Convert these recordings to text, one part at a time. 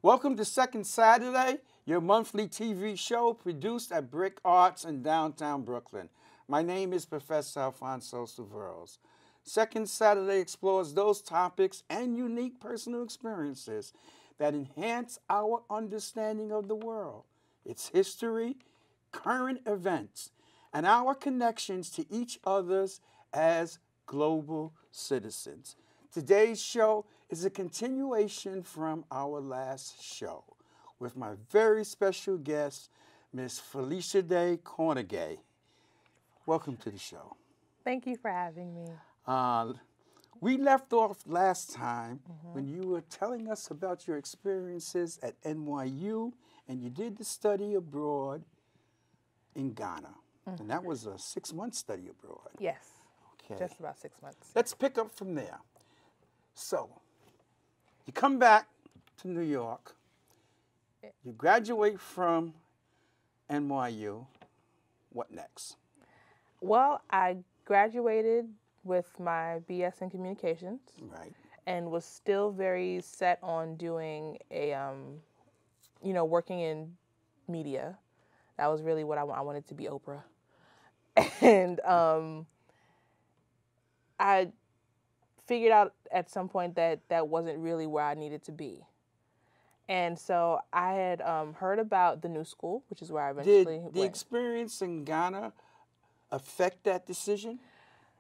Welcome to Second Saturday, your monthly TV show produced at Brick Arts in downtown Brooklyn. My name is Professor Alfonso Severos. Second Saturday explores those topics and unique personal experiences that enhance our understanding of the world, its history, current events, and our connections to each other's as global citizens. Today's show is a continuation from our last show with my very special guest, Miss Felicia Day Cornegay. Welcome to the show. Thank you for having me. We left off last time when you were telling us about your experiences at NYU, and you did the study abroad in Ghana. And that was a 6-month study abroad. Yes, Okay. just about 6 months. Let's pick up from there. So, you come back to New York, you graduate from NYU, what next? Well, I graduated with my BS in communications Right. and was still very set on doing a, working in media. That was really what I wanted to be Oprah. And I figured out at some point that that wasn't really where I needed to be. And so I had heard about the New School, which is where I eventually Did the went. experience in Ghana affect that decision?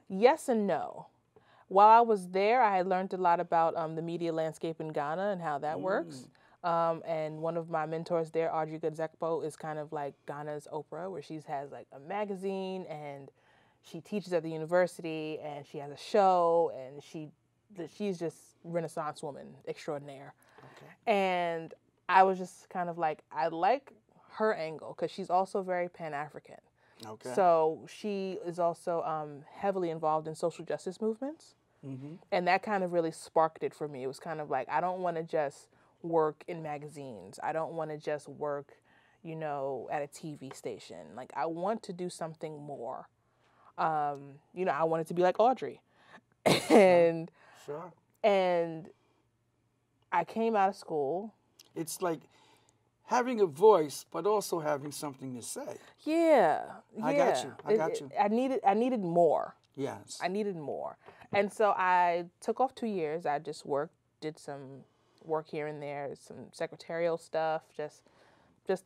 Yes and no. While I was there, I had learned a lot about the media landscape in Ghana and how that works. And one of my mentors there, Audrey Godzekpo, is kind of like Ghana's Oprah, where she has like a magazine and she teaches at the university and she has a show and she's just Renaissance woman extraordinaire. Okay. And I was just kind of like, I like her angle because she's also very Pan-African. Okay. So she is also heavily involved in social justice movements. And that kind of really sparked it for me. It was kind of like, I don't want to just work in magazines. I don't want to just work, at a TV station. Like, I want to do something more. I wanted to be like Audrey. and Sure. and I came out of school. It's like having a voice, but also having something to say. Yeah. I got you. I got you. I needed more. Yes. I needed more. And so I took off 2 years. I just did some work here and there, some secretarial stuff, just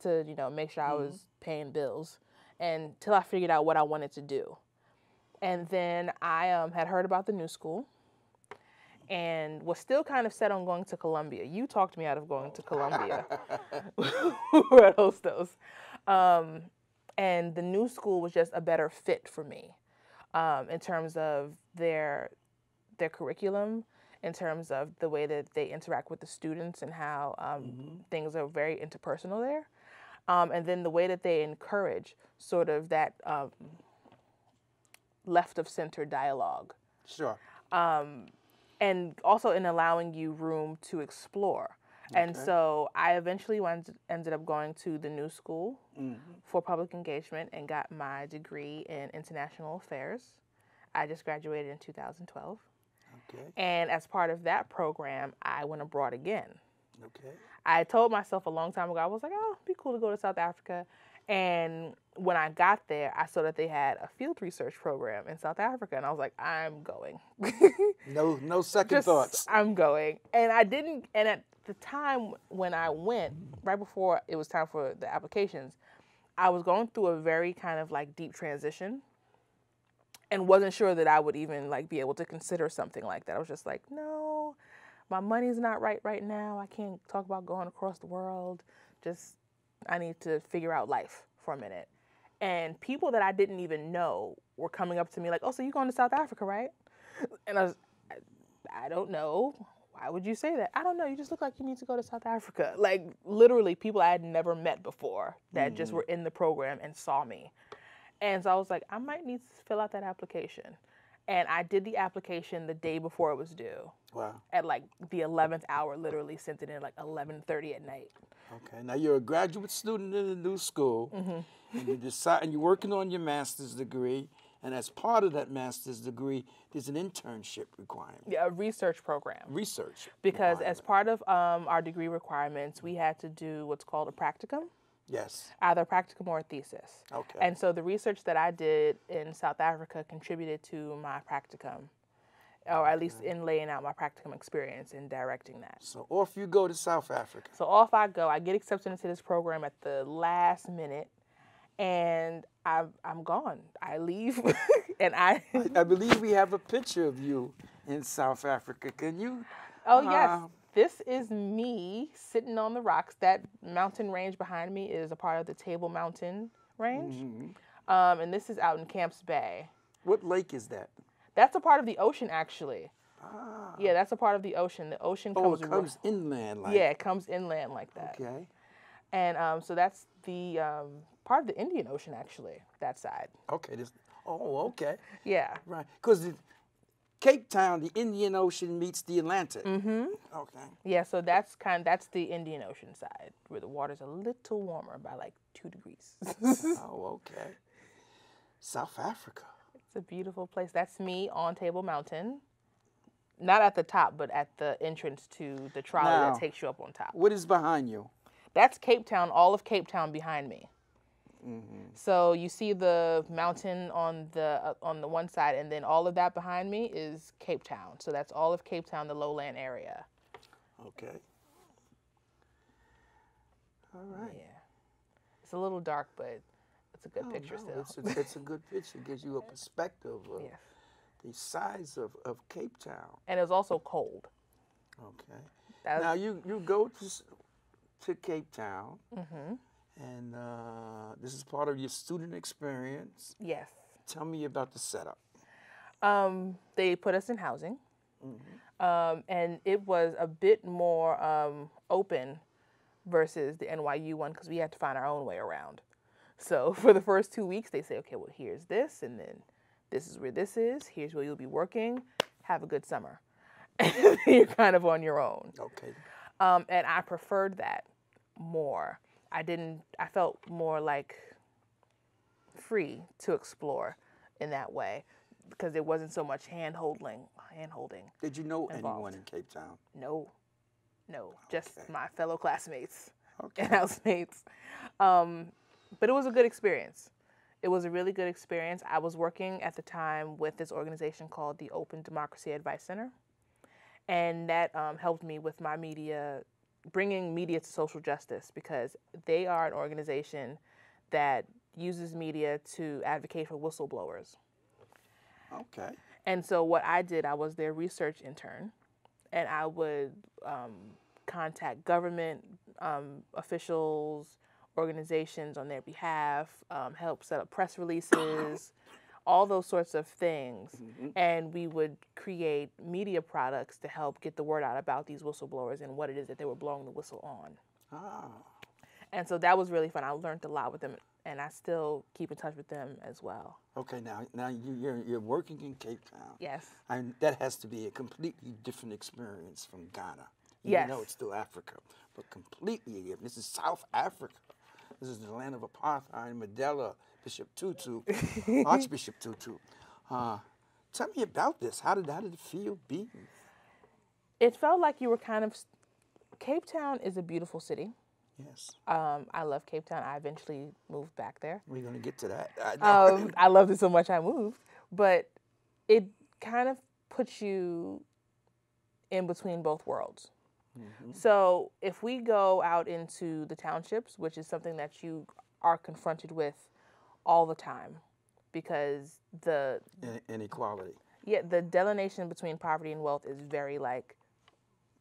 to, make sure I was paying bills until I figured out what I wanted to do. And then I had heard about the New School and was still kind of set on going to Columbia. You talked me out of going to Columbia. We're at Hostos. And the New School was just a better fit for me in terms of their curriculum, in terms of the way that they interact with the students and how things are very interpersonal there. And then the way that they encourage sort of that left of center dialogue. Sure. And also in allowing you room to explore. And so I eventually ended up going to the New School for public engagement and got my degree in international affairs. I just graduated in 2012. Okay. And as part of that program, I went abroad again. Okay. I told myself a long time ago, I was like, oh, it'd be cool to go to South Africa. And when I got there, I saw that they had a field research program in South Africa. And I was like, I'm going. No second thoughts. I'm going. And I didn't, and at the time when I went, right before it was time for the applications, I was going through a very kind of like deep transition and wasn't sure that I would even like be able to consider something like that. I was just like, no, my money's not right now. I can't talk about going across the world. I need to figure out life for a minute. And people that I didn't even know were coming up to me like, oh, so you're going to South Africa, right? And I don't know. Why would you say that? I don't know. You just look like you need to go to South Africa. Like literally people I had never met before that just were in the program and saw me. And so I was like, I might need to fill out that application. And I did the application the day before it was due. Wow. At like the 11th hour, literally sent it in like 11:30 at night. Okay. Now you're a graduate student in the New School, and you decide, and you're working on your master's degree, And as part of that master's degree, there's an internship requirement. Yeah, a research program. Research. Because as part of our degree requirements, we had to do what's called a practicum. Yes. Either a practicum or a thesis. Okay. And so the research that I did in South Africa contributed to my practicum, or at least in laying out my practicum experience and directing that. So off you go to South Africa. So off I go. I get accepted into this program at the last minute, and I'm gone. I leave, and I believe we have a picture of you in South Africa. Can you? Oh, yes. This is me sitting on the rocks. That mountain range behind me is a part of the Table Mountain Range. Mm-hmm. And this is out in Camps Bay. What lake is that? That's a part of the ocean, actually. Ah. Yeah, that's a part of the ocean. The ocean comes... Oh, it comes inland like... Yeah, it comes inland like that. Okay. And so that's the part of the Indian Ocean, actually, that side. Okay. Okay. Yeah. Right. Because Cape Town, the Indian Ocean meets the Atlantic. Mm-hmm. Okay. Yeah, so that's the Indian Ocean side, where the water's a little warmer by like 2 degrees. Oh, okay. South Africa. It's a beautiful place. That's me on Table Mountain. Not at the top, but at the entrance to the trolley that takes you up on top. What is behind you? That's Cape Town, all of Cape Town behind me. Mm-hmm. So you see the mountain on the one side, and then all of that behind me is Cape Town. So that's all of Cape Town, the lowland area. Okay. All right. Yeah. It's a little dark, but it's a good picture still. It's a good picture. It gives you a perspective of the size of Cape Town. And it was also cold. Okay. That was, now you go to Cape Town. Mm-hmm. And this is part of your student experience. Yes. Tell me about the setup. They put us in housing. Mm-hmm. And it was a bit more open versus the NYU one because we had to find our own way around. So for the first 2 weeks, they say, okay, well, here's this, and then this is where this is. Here's where you'll be working. Have a good summer. And you're kind of on your own. Okay. And I preferred that more. I felt more like free to explore in that way because there wasn't so much hand-holding. Did you know involved. anyone in Cape Town? No, just my fellow classmates Okay. and housemates. But it was a good experience. It was a really good experience. I was working at the time with this organization called the Open Democracy Advice Center, and that helped me with my bringing media to social justice because they are an organization that uses media to advocate for whistleblowers. Okay. And so what I did, I was their research intern, and I would contact government officials, organizations on their behalf, help set up press releases, all those sorts of things. Mm-hmm. And we would create media products to help get the word out about these whistleblowers and what it is that they were blowing the whistle on. Ah. And so that was really fun. I learned a lot with them, and I still keep in touch with them as well. Okay, now you're working in Cape Town. Yes. And that has to be a completely different experience from Ghana. Yes. Even though it's still Africa, but completely different. This is South Africa. This is the land of apartheid, Mandela, Bishop Tutu, Archbishop Tutu. Tell me about this. How did it feel being? It felt like you were Cape Town is a beautiful city. Yes. I love Cape Town. I eventually moved back there. We're going to get to that. I loved it so much I moved. But it kind of puts you in between both worlds. Mm-hmm. So if we go out into the townships, which is something that you are confronted with all the time, because the inequality. Yeah, the delineation between poverty and wealth is very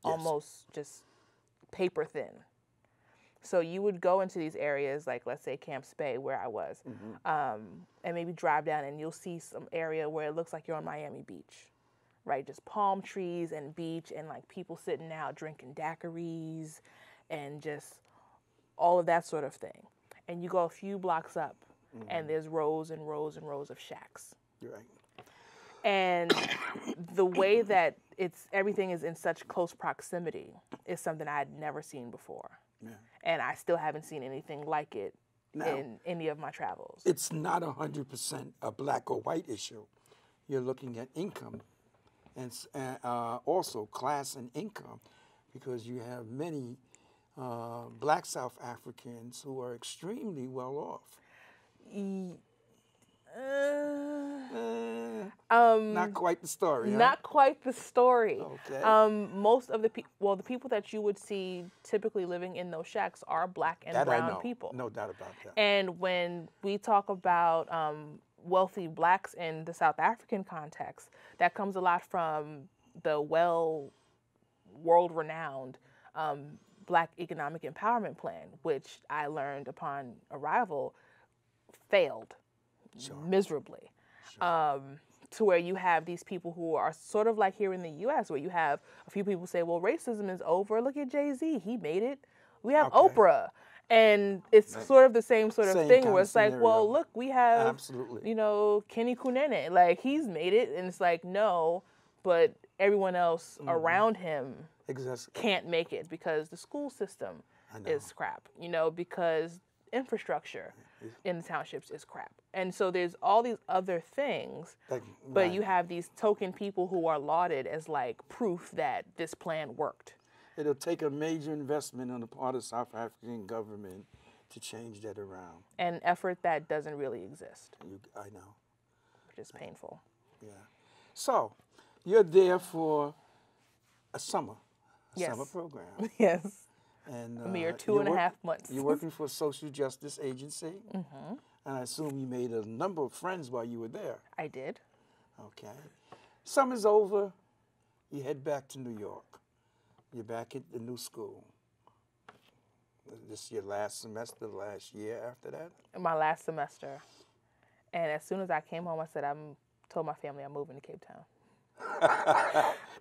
almost just paper thin. So you would go into these areas, like let's say Camps Bay, where I was, mm-hmm. And maybe drive down and you'll see some area where it looks like you're on Miami Beach. Right, just palm trees and beach and people sitting out drinking daiquiris and just all of that sort of thing. And you go a few blocks up mm-hmm. and there's rows and rows and rows of shacks. Right. And the way that everything is in such close proximity is something I had never seen before. Yeah. And I still haven't seen anything like it Now, in any of my travels. it's not 100% a black or white issue. You're looking at income and also class and income, because you have many black South Africans who are extremely well off. Not quite the story, huh? Not quite the story. Okay. Most of the people, the people that you would see typically living in those shacks are black and That I brown know. people. No doubt about that. And when we talk about wealthy blacks in the South African context, that comes a lot from the world-renowned Black Economic Empowerment Plan, which I learned upon arrival failed miserably. To where you have these people who are sort of like here in the U.S., where you have a few people say, well, racism is over. Look at Jay-Z. He made it. We have Oprah. And it's sort of the same sort of thing where it's like, well, look, we have, you know, Kenny Kunene. Like, he's made it. And it's like, no, but everyone else around him can't make it because the school system is crap, you know, because infrastructure in the townships is crap. And so there's all these other things, but you have these token people who are lauded as like proof that this plan worked. It'll take a major investment on the part of South African government to change that around. An effort that doesn't really exist. I know. Which is painful. Yeah. So, you're there for a summer program. Yes. And a mere 2.5 months. You're working for a social justice agency. Mm-hmm. And I assume you made a number of friends while you were there. I did. Okay. Summer's over. You head back to New York. You're back at the new school. This is your last semester, last year after that? My last semester. And as soon as I came home, I said, told my family I'm moving to Cape Town.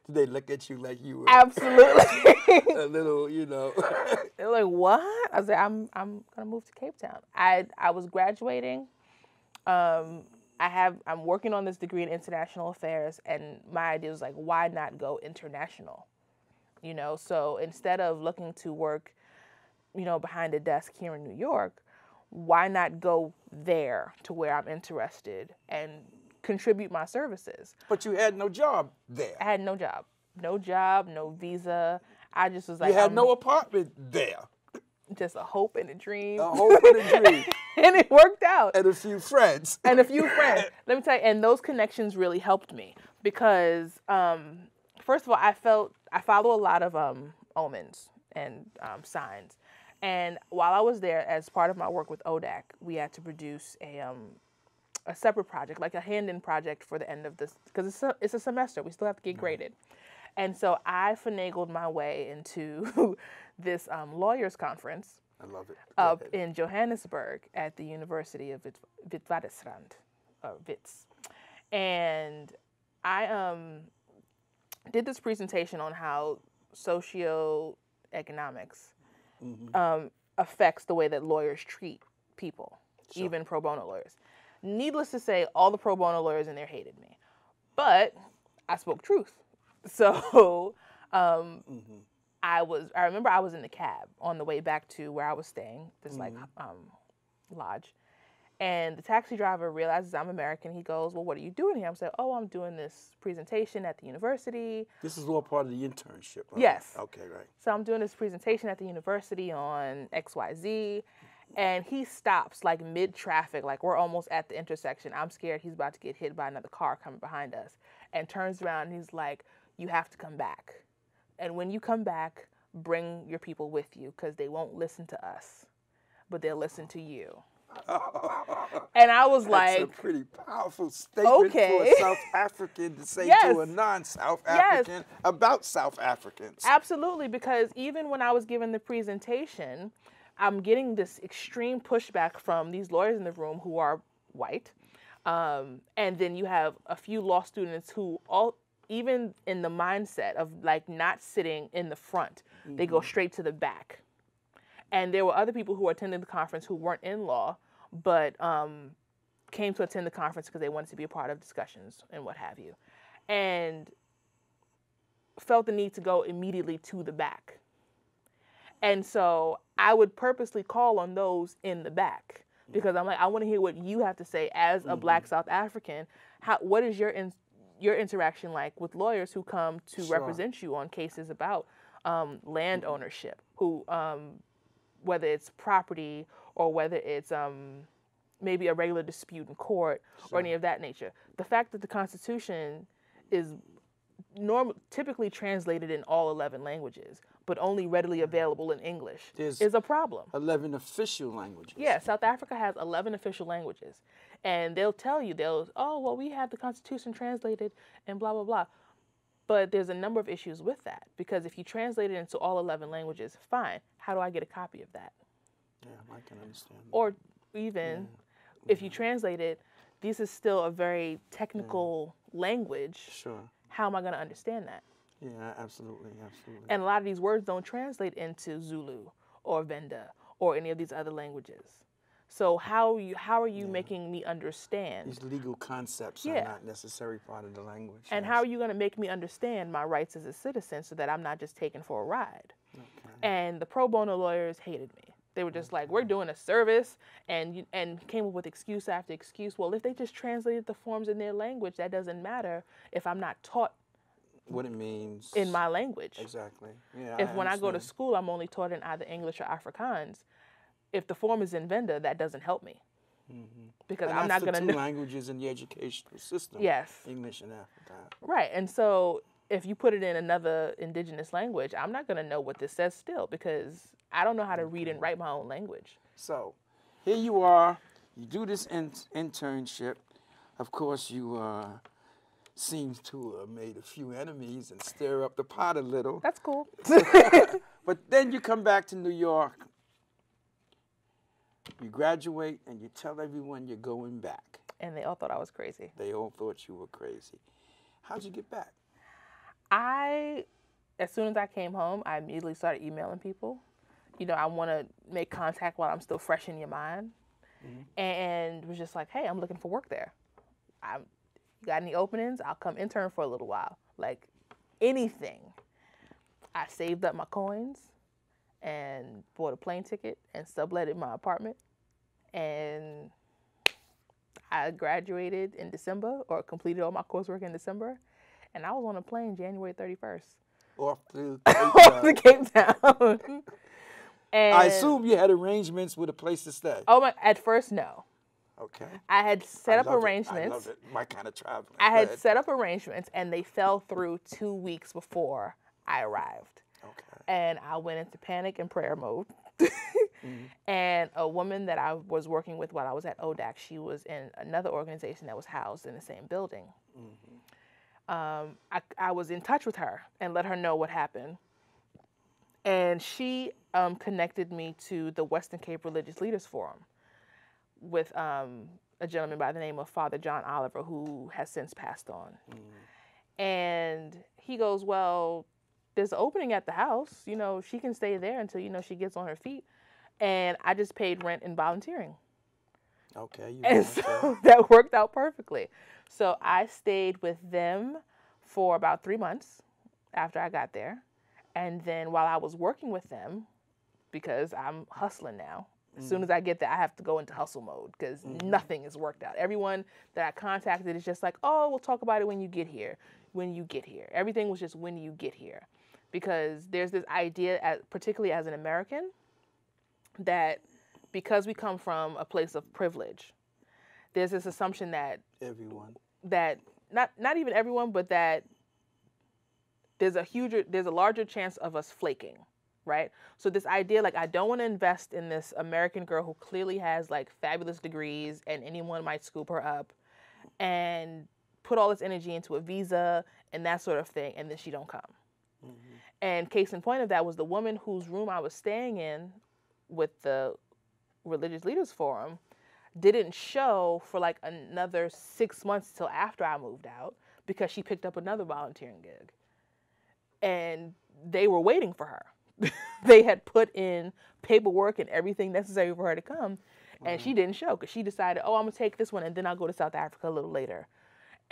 Did they look at you like you were absolutely a little, you know? They're like, what? I said, I'm gonna move to Cape Town. I was graduating. I'm working on this degree in international affairs, and my idea was like, why not go international? You know, so instead of looking to work, you know, behind a desk here in New York, why not go there to where I'm interested and contribute my services? But you had no job there. I had no job. No job, no visa. I just was like... You had no apartment there. Just a hope and a dream. A hope and a dream. And it worked out. And a few friends. And a few friends. Let me tell you, and those connections really helped me because, first of all, I follow a lot of omens and signs. And while I was there, as part of my work with ODAC, we had to produce a separate project, like a hand-in project for the end of this, because it's a semester. We still have to get graded. And so I finagled my way into this lawyers conference. I love it. Up in Johannesburg at the University of Witwatersrand, Wits. And I did this presentation on how socioeconomics affects the way that lawyers treat people, even pro bono lawyers. Needless to say, all the pro bono lawyers in there hated me. But I spoke truth. So I remember I was in the cab on the way back to where I was staying, this lodge. And the taxi driver realizes I'm American. He goes, well, what are you doing here? I'm saying, oh, I'm doing this presentation at the university. This is all part of the internship, right? Yes. Okay, right. So I'm doing this presentation at the university on XYZ. And he stops like mid-traffic, like we're almost at the intersection. I'm scared he's about to get hit by another car coming behind us. And turns around and he's like, you have to come back. And when you come back, bring your people with you because they won't listen to us, but they'll listen to you. And I was like... That's a pretty powerful statement for a South African to say to a non-South African about South Africans. Absolutely, because even when I was given the presentation, I'm getting this extreme pushback from these lawyers in the room who are white. And then you have a few law students who even in the mindset of like not sitting in the front, they go straight to the back. And there were other people who attended the conference who weren't in law, but came to attend the conference because they wanted to be a part of discussions and what have you. And felt the need to go immediately to the back. And so I would purposely call on those in the back because I'm like, I want to hear what you have to say as a Black South African. What is your interaction like with lawyers who come to represent you on cases about land ownership, who whether it's property or whether it's maybe a regular dispute in court or any of that nature. The fact that the Constitution is typically translated in all 11 languages, but only readily available in English, is a problem. 11 official languages. Yeah, South Africa has 11 official languages. And they'll tell you, oh, well, we have the Constitution translated and blah, blah, blah. But there's a number of issues with that, because if you translate it into all 11 languages, fine. How do I get a copy of that? Yeah, I can understand that. Or even if you translate it, this is still a very technical language. Sure. How am I going to understand that? Yeah, absolutely, absolutely. And a lot of these words don't translate into Zulu or Venda or any of these other languages. So how are you making me understand? These legal concepts are not necessarily part of the language. And how are you going to make me understand my rights as a citizen so that I'm not just taken for a ride? Okay. And the pro bono lawyers hated me. They were just like, we're doing a service, and came up with excuse after excuse. Well, if they just translated the forms in their language, that doesn't matter if I'm not taught what it means in my language. Exactly. Yeah. If when I go to school, I'm only taught in either English or Afrikaans, if the form is in Venda, that doesn't help me. Because I'm not going to know. Two languages in the educational system. Yes. English and Afrikaans. Right. And so if you put it in another indigenous language, I'm not going to know what this says still, because I don't know how to read and write my own language. So here you are. You do this internship. Of course, you seem to have made a few enemies and stir up the pot a little. That's cool. But then you come back to New York. You graduate and you tell everyone you're going back. And they all thought I was crazy. They all thought you were crazy. How'd you get back? As soon as I came home, I immediately started emailing people. You know, I want to make contact while I'm still fresh in your mind. And was just like, hey, I'm looking for work there. You got any openings? I'll come intern for a little while. Like, anything. I saved up my coins and bought a plane ticket and subletted my apartment. And I graduated in December, or completed all my coursework in December. And I was on a plane January 31st. Off to Cape Town. And I assume you had arrangements with a place to stay. Oh, at first, no. Okay. I had set up arrangements. I love it. My kind of traveling. I had set up arrangements, and they fell through 2 weeks before I arrived. Okay. And I went into panic and prayer mode. And a woman that I was working with while I was at ODAC, she was in another organization that was housed in the same building. I was in touch with her and let her know what happened. And she connected me to the Western Cape Religious Leaders Forum with a gentleman by the name of Father John Oliver, who has since passed on. And he goes, well, there's an opening at the house. You know, she can stay there until, you know, she gets on her feet. And I just paid rent and volunteering. Okay. And so that worked out perfectly. So I stayed with them for about 3 months after I got there. And then while I was working with them, because I'm hustling now, as soon as I get there, I have to go into hustle mode, because nothing is worked out. Everyone that I contacted is just like, oh, we'll talk about it when you get here. When you get here. Everything was just when you get here. Because there's this idea, particularly as an American, that because we come from a place of privilege, there's this assumption that everyone, that not even everyone, but that there's a larger chance of us flaking, right? So this idea, like, I don't want to invest in this American girl who clearly has like fabulous degrees and anyone might scoop her up, and put all this energy into a visa and that sort of thing, and then she don't come. And case in point of that was the woman whose room I was staying in with the Religious Leaders Forum didn't show for like another 6 months till after I moved out, because she picked up another volunteering gig. And they were waiting for her. They had put in paperwork and everything necessary for her to come, and she didn't show, because she decided, oh, I'm going to take this one and then I'll go to South Africa a little later.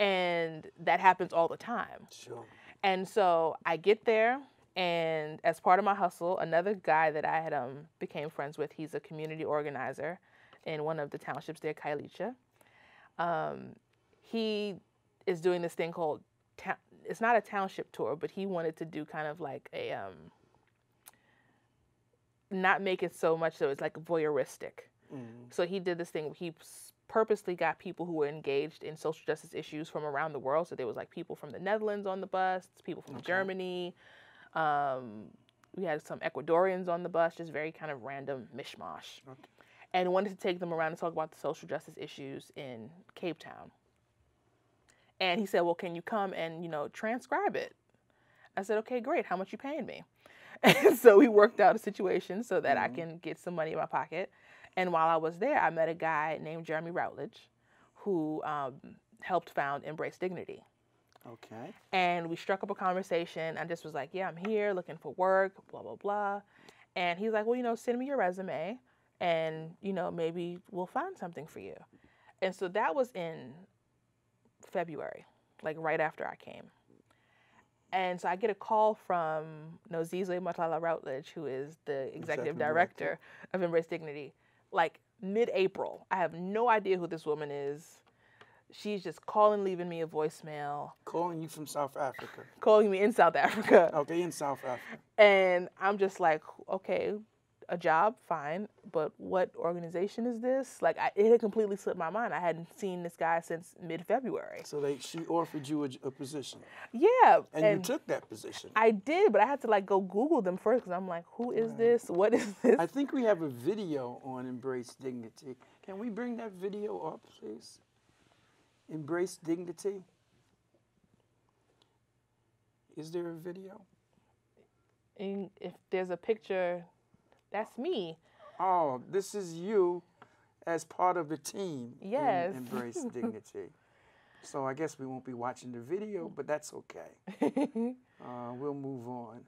And that happens all the time. Sure. And so I get there, And as part of my hustle, another guy that I had became friends with, he's a community organizer in one of the townships there, Kailicha. He is doing this thing called, it's not a township tour, but he wanted to do kind of like a, not make it so much so it's like voyeuristic. So he did this thing, he purposely got people who were engaged in social justice issues from around the world. So there was like people from the Netherlands on the bus, people from Germany. We had some Ecuadorians on the bus, just very kind of random mishmash. And wanted to take them around and talk about the social justice issues in Cape Town. And he said, well, can you come and, transcribe it? I said, okay, great. How much you paying me? And so we worked out a situation so that I can get some money in my pocket. And while I was there, I met a guy named Jeremy Routledge who helped found Embrace Dignity. Okay. And we struck up a conversation. I just was like, yeah, I'm here looking for work, blah, blah, blah. And he's like, well, send me your resume and, maybe we'll find something for you. And so that was in February, like right after I came. And so I get a call from Nozizwe Matlala Routledge, who is the executive director of Embrace Dignity, like mid-April. I have no idea who this woman is. She's just calling, leaving me a voicemail. Calling you from South Africa. Calling me in South Africa. Okay, in South Africa. And I'm just like, okay, a job, fine, but what organization is this? Like, it had completely slipped my mind. I hadn't seen this guy since mid-February. So she offered you a position. Yeah. And you took that position. I did, but I had to like go Google them first because I'm like, who is this? What is this? I think we have a video on Embrace Dignity. Can we bring that video up, please? Embrace Dignity. Is there a video? And if there's a picture, that's me. Oh, this is you as part of the team. Yes. In Embrace Dignity. So I guess we won't be watching the video, but that's okay. We'll move on.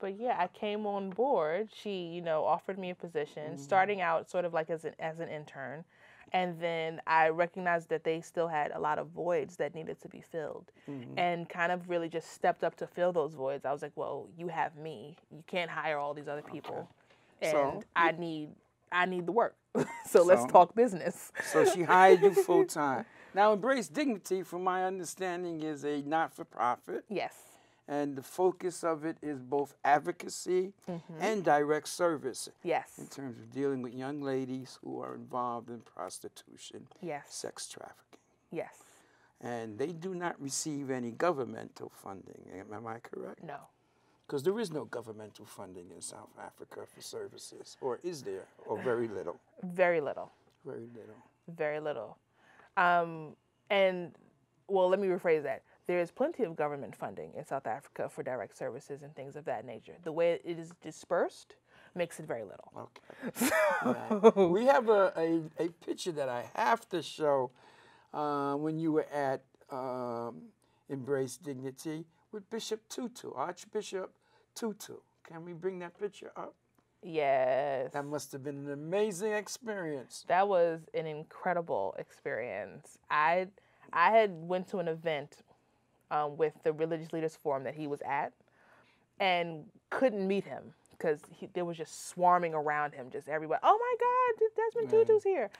But yeah, I came on board. She, offered me a position, starting out sort of like as an intern. And then I recognized that they still had a lot of voids that needed to be filled, and kind of really just stepped up to fill those voids. I was like, well, you have me. You can't hire all these other people. And So, I need the work. So let's talk business. So she hired you full time. Now, Embrace Dignity, from my understanding, is a not-for-profit. Yes. And the focus of it is both advocacy and direct service. Yes. In terms of dealing with young ladies who are involved in prostitution, Yes. sex trafficking. Yes. And they do not receive any governmental funding. Am I correct? No. Because there is no governmental funding in South Africa for services. Or is there? Or very little? Very little. Very little. Very little. And, well, let me rephrase that. There is plenty of government funding in South Africa for direct services and things of that nature. The way it is dispersed makes it very little. Okay. Right. We have a picture that I have to show when you were at Embrace Dignity with Bishop Tutu, Archbishop Tutu. Can we bring that picture up? Yes. That must have been an amazing experience. That was an incredible experience. I had went to an event with the Religious Leaders Forum that he was at and couldn't meet him because there was just swarming around him, just everybody. Oh my God, Desmond Tutu's here.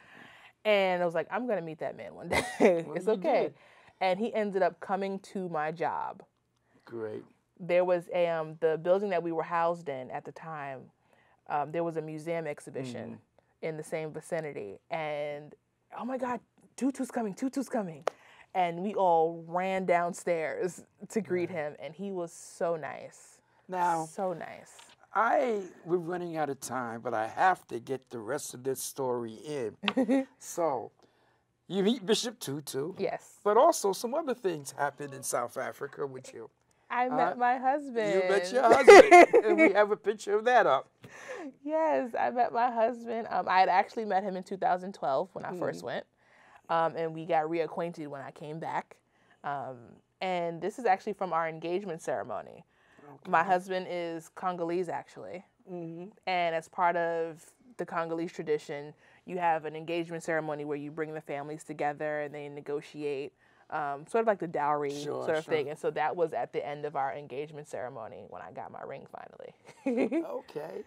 And I was like, I'm going to meet that man one day. Well, it's you okay. did. And he ended up coming to my job. Great. There was the building that we were housed in at the time, there was a museum exhibition in the same vicinity. And, oh my God, Tutu's coming. And we all ran downstairs to greet him, and he was so nice. Now, so nice. we're running out of time, but I have to get the rest of this story in. So, you meet Bishop Tutu. Yes. But also some other things happened in South Africa with you. I met my husband. You met your husband. And we have a picture of that up. Yes, I met my husband. I had actually met him in 2012 when I first went. And we got reacquainted when I came back. And this is actually from our engagement ceremony. Okay. My husband is Congolese, actually. And as part of the Congolese tradition, you have an engagement ceremony where you bring the families together and they negotiate sort of like the dowry Sure, sort of sure. thing. And so that was at the end of our engagement ceremony when I got my ring finally. Okay.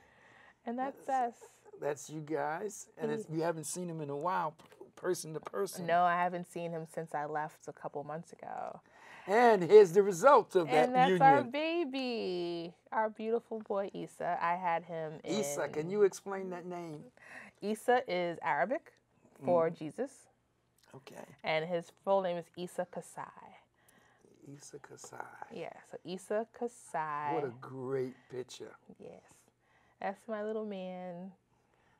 And that's us. That's you guys. And you haven't seen him in a while, person to person. No, I haven't seen him since I left a couple months ago. And here's the result of that And that's union. our baby, our beautiful boy Issa. I had him in... Issa, can you explain that name? Issa is Arabic for Jesus. Okay. And his full name is Issa Kasai. Issa Kasai. Yeah, so Issa Kasai. What a great picture. Yes. That's my little man.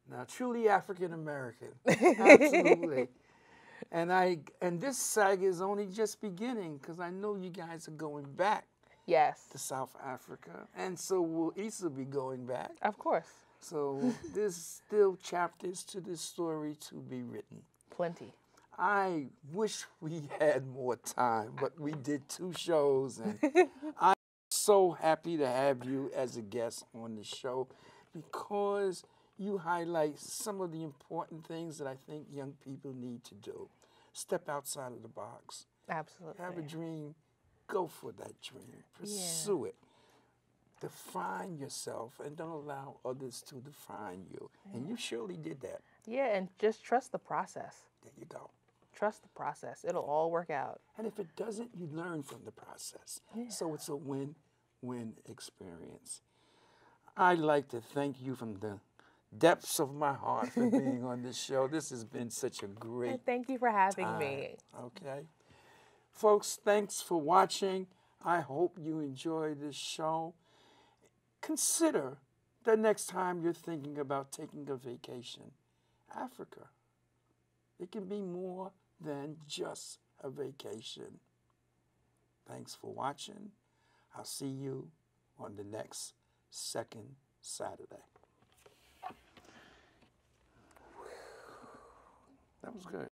Now, truly African American. Absolutely. And this saga is only just beginning, because I know you guys are going back Yes. to South Africa, and so will Issa be going back. Of course. So there's still chapters to this story to be written. Plenty. I wish we had more time, but we did 2 shows, and I'm so happy to have you as a guest on the show, because you highlight some of the important things that I think young people need to do. Step outside of the box. Absolutely. Have a dream. Go for that dream. Pursue it. Define yourself, and don't allow others to define you. And you surely did that. Yeah, and just trust the process. There you go. Trust the process. It'll all work out. And if it doesn't, you learn from the process. Yeah. So it's a win-win experience. I'd like to thank you from the depths of my heart for being on this show. This has been such a great And thank you for having me. Okay. Folks, thanks for watching. I hope you enjoy this show. Consider the next time you're thinking about taking a vacation, Africa. It can be more than just a vacation. Thanks for watching. I'll see you on the next second Saturday. That was good.